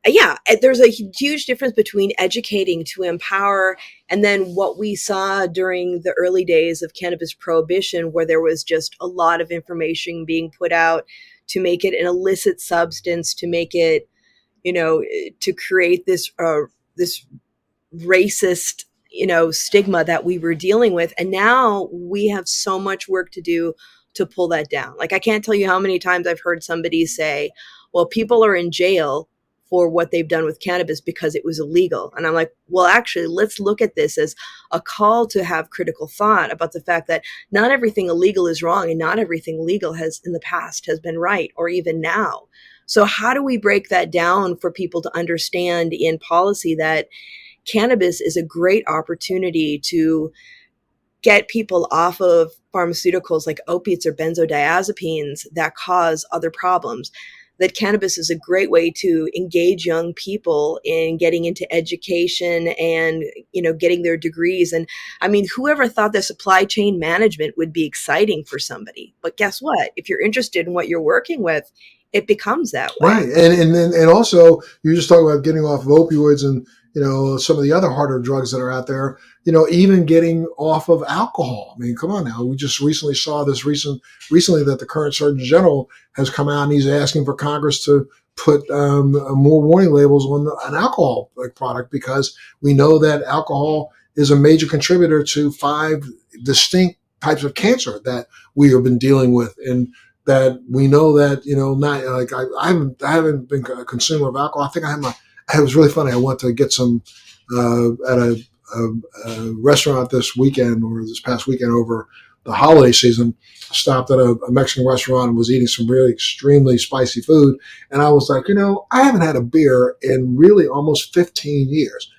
Yeah, there's a huge difference between educating to empower and then what we saw during the early days of cannabis prohibition, where there was just a lot of information being put out to make it an illicit substance, to make it, to create this racist, stigma that we were dealing with. And now we have so much work to do to pull that down. Like, I can't tell you how many times I've heard somebody say, well, people are in jail for what they've done with cannabis because it was illegal. And I'm like, well, actually, let's look at this as a call to have critical thought about the fact that not everything illegal is wrong and not everything legal has in the past has been right, or even now. So how do we break that down for people to understand in policy that cannabis is a great opportunity to get people off of pharmaceuticals like opiates or benzodiazepines that cause other problems? That cannabis is a great way to engage young people in getting into education and, getting their degrees. And I mean, whoever thought that supply chain management would be exciting for somebody? But guess what? If you're interested in what you're working with, it becomes that way. Right. And also you just talk about getting off of opioids and, some of the other harder drugs that are out there, even getting off of alcohol. I mean, come on now. We just recently saw this recently that the current Surgeon General has come out and he's asking for Congress to put more warning labels on an alcohol product, because we know that alcohol is a major contributor to 5 distinct types of cancer that we have been dealing with. And that we know that, not like I haven't been a consumer of alcohol. I think it was really funny. I went to get some at a restaurant this weekend, or this past weekend over the holiday season. I stopped at a Mexican restaurant and was eating some really extremely spicy food. And I was like, I haven't had a beer in really almost 15 years.